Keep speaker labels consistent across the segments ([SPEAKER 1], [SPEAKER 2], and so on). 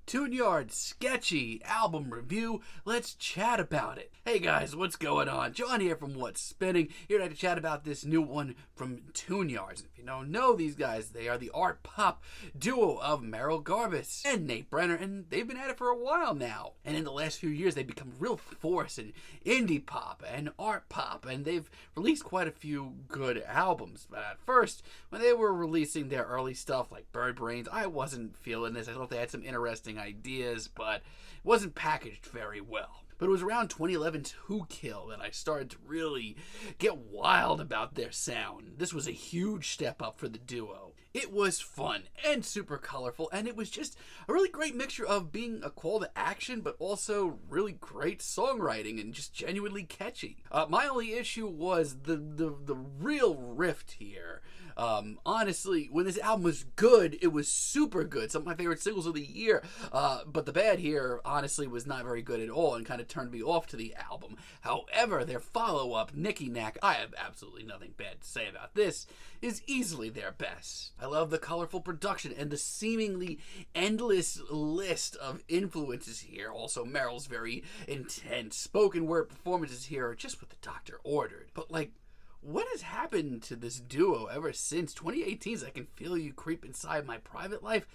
[SPEAKER 1] tUnE-yArDs sketchy album review. Let's chat about it. Hey guys, what's going on? John here from What's Spinning, here to chat about this new one from tUnE-yArDs. If you don't know these guys, they are the art pop duo of Merrill Garbus and Nate Brenner, and they've been at it for a while now. And in the last few years, they've become a real force in indie pop and art pop, and they've released quite a few good albums. But at first, when they were releasing their early stuff like Bird Brains, I wasn't feeling this. I thought they had some interesting ideas, but it wasn't packaged very well. But it was around 2011's Who Kill that I started to really get wild about their sound. This was a huge step up for the duo. It was fun and super colorful, and it was just a really great mixture of being a call to action, but also really great songwriting and just genuinely catchy. My only issue was the real rift here. Honestly, when this album was good, it was super good. Some of my favorite singles of the year. But the bad here, honestly, was not very good at all and kind of turned me off to the album. However, their follow-up, Nicky Knack, I have absolutely nothing bad to say about this, is easily their best. I love the colorful production and the seemingly endless list of influences here. Also, Merrill's very intense spoken word performances here are just what the doctor ordered. But what has happened to this duo ever since 2018's I Can Feel You Creep Inside My Private Life?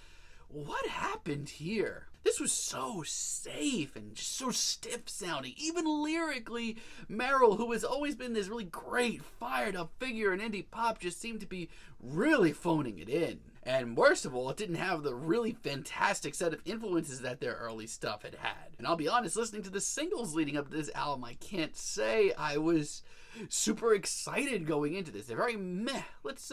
[SPEAKER 1] What happened here? This was so safe and just so stiff sounding. Even lyrically, Merrill, who has always been this really great, fired up figure in indie pop, just seemed to be really phoning it in. And worst of all, it didn't have the really fantastic set of influences that their early stuff had had. And I'll be honest, listening to the singles leading up to this album, I can't say I was super excited going into this. They're very meh. Let's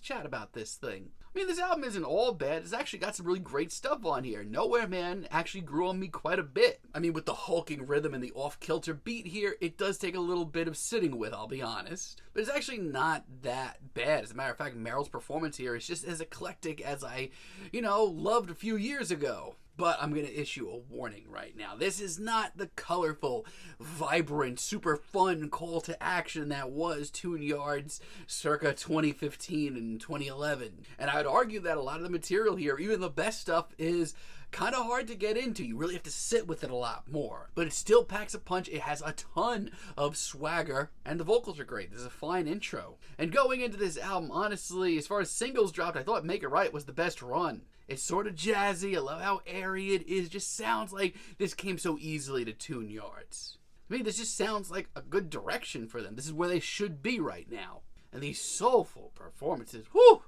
[SPEAKER 1] chat about this thing. I mean, this album isn't all bad. It's actually got some really great stuff on here. Nowhere Man actually grew on me quite a bit. I mean, with the hulking rhythm and the off-kilter beat here, it does take a little bit of sitting with, I'll be honest. But it's actually not that bad. As a matter of fact, Merrill's performance here is just as eclectic as I, loved a few years ago. But I'm going to issue a warning right now. This is not the colorful, vibrant, super fun call to action that was tUnE-yArDs circa 2015 and 2011. And I would argue that a lot of the material here, even the best stuff, is kind of hard to get into. You really have to sit with it a lot more. But it still packs a punch. It has a ton of swagger, and the vocals are great. There's a fine intro. And going into this album, honestly, as far as singles dropped, I thought Make It Right was the best run. It's sort of jazzy. I love how airy it is. It just sounds like this came so easily to tUnE-yArDs. I mean, this just sounds like a good direction for them. This is where they should be right now. And these soulful performances, whew,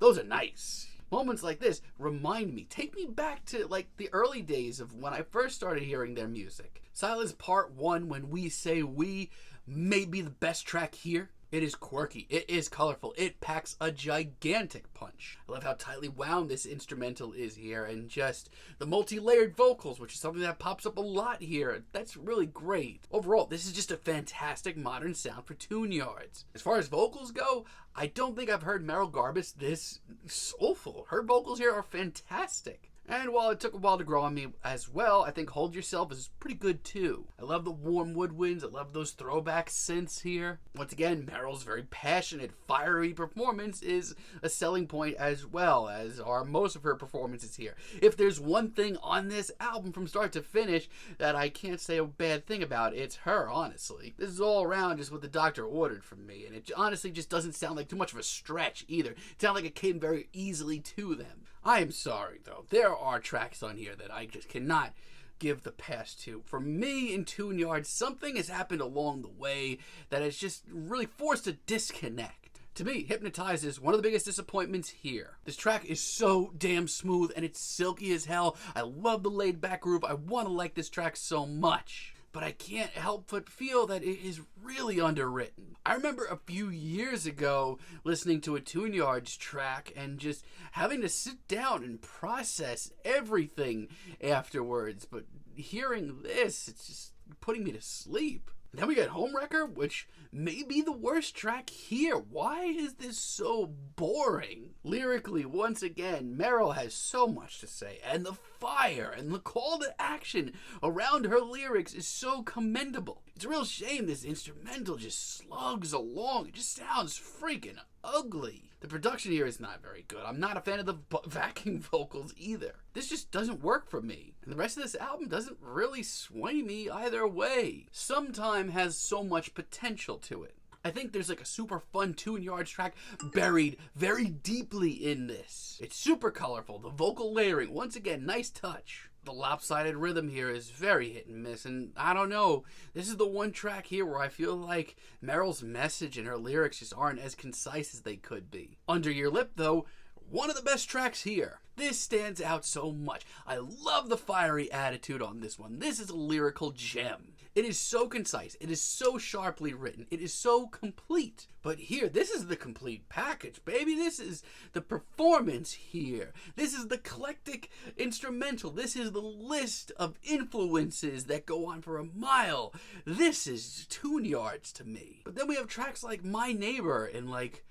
[SPEAKER 1] those are nice. Moments like this remind me, take me back to the early days of when I first started hearing their music. Silence Part 1, When We Say We, may be the best track here. It is quirky, it is colorful, it packs a gigantic punch. I love how tightly wound this instrumental is here, and just the multi-layered vocals, which is something that pops up a lot here. That's really great. Overall, this is just a fantastic modern sound for tUnE-yArDs. As far as vocals go, I don't think I've heard Merrill Garbus this soulful. Her vocals here are fantastic. And while it took a while to grow on me as well, I think Hold Yourself is pretty good too. I love the warm woodwinds. I love those throwback synths here. Once again, Merrill's very passionate, fiery performance is a selling point, as well as are most of her performances here. If there's one thing on this album from start to finish that I can't say a bad thing about, it's her, honestly. This is all around just what the doctor ordered from me, and it honestly just doesn't sound like too much of a stretch either. It sounds like it came very easily to them. I am sorry, though. There are tracks on here that I just cannot give the pass to. For me in tUnE-yArDs, something has happened along the way that has just really forced a disconnect. To me, Hypnotize is one of the biggest disappointments here. This track is so damn smooth and it's silky as hell. I love the laid back groove. I want to like this track so much. But I can't help but feel that it is really underwritten. I remember a few years ago listening to a tUnE-yArDs track and just having to sit down and process everything afterwards. But hearing this, it's just putting me to sleep. Then we get Homewrecker, which may be the worst track here. Why is this so boring? Lyrically, once again, Merrill has so much to say, and the fire and the call to action around her lyrics is so commendable. It's a real shame this instrumental just slugs along. It just sounds freaking ugly. The production here is not very good. I'm not a fan of the backing vocals either. This just doesn't work for me. And the rest of this album doesn't really sway me either way. Sometime has so much potential to it. I think there's like a super fun tUnE-yArDs track buried very deeply in this. It's super colorful. The vocal layering, once again, nice touch. The lopsided rhythm here is very hit and miss, and I don't know, this is the one track here where I feel like Meryl's message and her lyrics just aren't as concise as they could be. Under Your Lip, though, one of the best tracks here. This stands out so much. I love the fiery attitude on this one. This is a lyrical gem. It is so concise. It is so sharply written. It is so complete. But here, this is the complete package, baby. This is the performance here. This is the eclectic instrumental. This is the list of influences that go on for a mile. This is tUnE-yArDs to me. But then we have tracks like My Neighbor and like,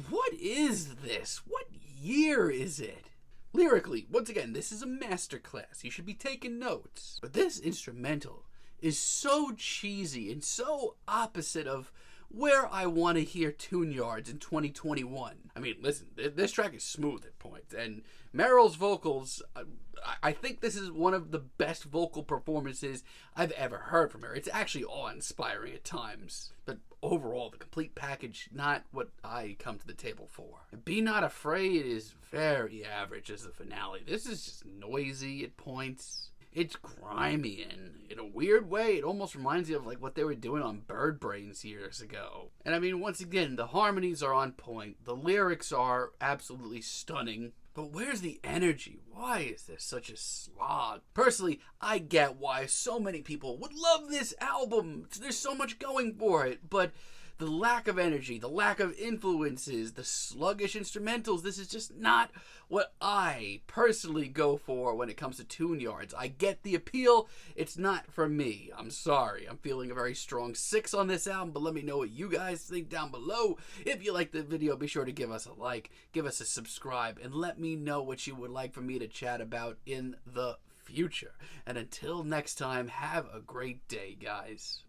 [SPEAKER 1] what is this? What year is it? Lyrically, once again, this is a masterclass. You should be taking notes. But this instrumental is so cheesy and so opposite of where I want to hear tUnE-yArDs in 2021. I mean, listen, this track is smooth at points, and Meryl's vocals, I think this is one of the best vocal performances I've ever heard from her. It's actually awe-inspiring at times, but overall, the complete package, not what I come to the table for. Be Not Afraid is very average as the finale. This is just noisy at points. It's grimy, and in a weird way, it almost reminds you of like what they were doing on Bird Brains years ago. And I mean, once again, the harmonies are on point. The lyrics are absolutely stunning. But where's the energy? Why is this such a slog? Personally, I get why so many people would love this album. There's so much going for it, but the lack of energy, the lack of influences, the sluggish instrumentals, this is just not what I personally go for when it comes to tUnE-yArDs. I get the appeal, it's not for me. I'm sorry. I'm feeling a very strong 6 on this album, but let me know what you guys think down below. If you liked the video, be sure to give us a like, give us a subscribe, and let me know what you would like for me to chat about in the future. And until next time, have a great day, guys.